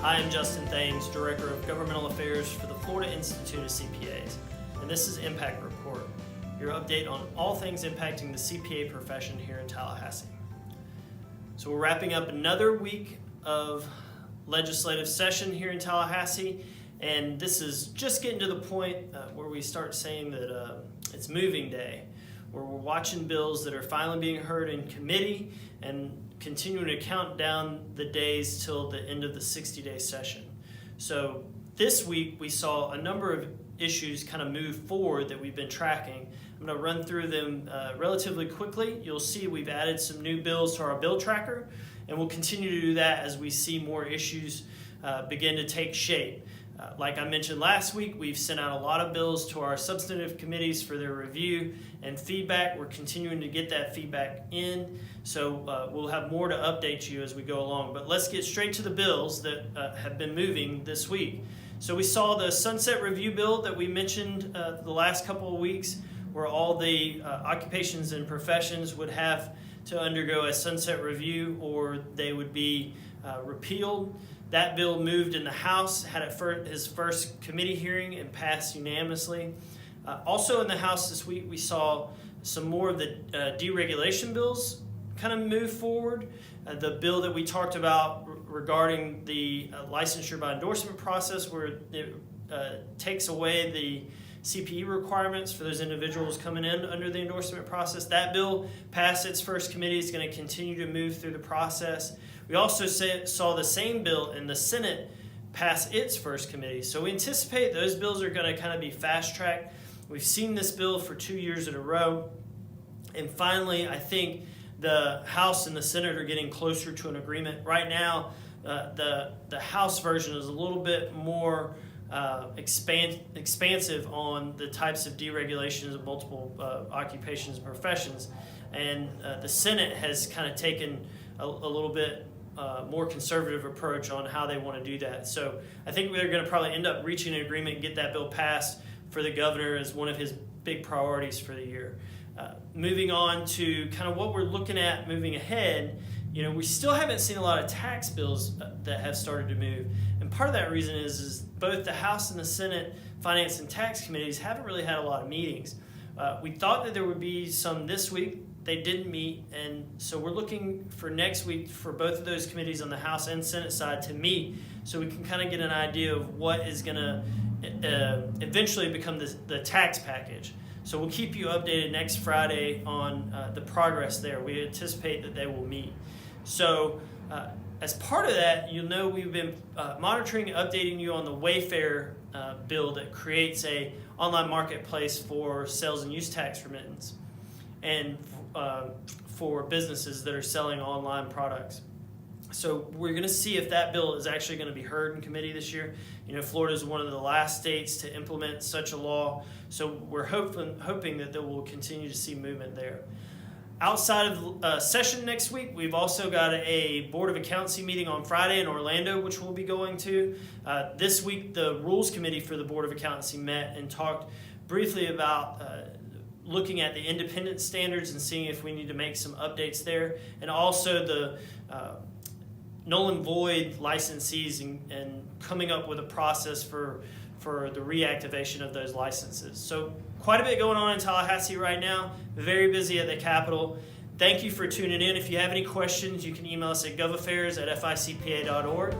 I am Justin Thames, Director of Governmental Affairs for the Florida Institute of CPAs, and this is Impact Report, your update on all things impacting the CPA profession here in Tallahassee. So we're wrapping up another week of legislative session here in Tallahassee, and this is just getting to the point where we start saying that it's moving day, where we're watching bills that are finally being heard in committee and continuing to count down the days till the end of the 60-day session. So this week we saw a number of issues kind of move forward that we've been tracking. I'm going to run through them relatively quickly. You'll see we've added some new bills to our bill tracker, and we'll continue to do that as we see more issues begin to take shape. Like I mentioned last week, we've sent out a lot of bills to our substantive committees for their review and feedback. We're continuing to get that feedback in, so we'll have more to update you as we go along. But let's get straight to the bills that have been moving this week. So we saw the sunset review bill that we mentioned the last couple of weeks, where all the occupations and professions would have to undergo a sunset review or they would be repealed. That bill moved in the House, had his first committee hearing and passed unanimously. Also in the House this week, we saw some more of the deregulation bills kind of move forward. The bill that we talked about regarding the licensure by endorsement process, where it takes away the CPE requirements for those individuals coming in under the endorsement process. That bill passed its first committee. It's going to continue to move through the process. We also saw the same bill in the Senate pass its first committee. So we anticipate those bills are going to kind of be fast-tracked. We've seen this bill for 2 years in a row. And finally, I think the House and the Senate are getting closer to an agreement. Right now, the House version is a little bit more expansive on the types of deregulations of multiple occupations and professions, and the Senate has kind of taken a little bit more conservative approach on how they want to do that. So I think we're going to probably end up reaching an agreement and get that bill passed for the governor as one of his big priorities for the year. Moving on to kind of what we're looking at moving ahead, we still haven't seen a lot of tax bills that have started to move. And part of that reason is both the House and the Senate Finance and Tax Committees haven't really had a lot of meetings. We thought that there would be some this week. They didn't meet, and so we're looking for next week for both of those committees on the House and Senate side to meet so we can kind of get an idea of what is going to eventually become the tax package. So we'll keep you updated next Friday on the progress there. We anticipate that they will meet. So as part of that, we've been monitoring and updating you on the Wayfair bill that creates a online marketplace for sales and use tax remittance and for businesses that are selling online products. So we're going to see if that bill is actually going to be heard in committee this year. Florida is one of the last states to implement such a law, so we're hoping that we'll continue to see movement there. Outside of session next week, we've also got a Board of Accountancy meeting on Friday in Orlando, which we'll be going to. This week, the Rules Committee for the Board of Accountancy met and talked briefly about looking at the independent standards and seeing if we need to make some updates there, and also the null and void licensees and coming up with a process for the reactivation of those licenses. So quite a bit going on in Tallahassee right now. Very busy at the Capitol. Thank you for tuning in. If you have any questions, you can email us at govaffairs@ficpa.org.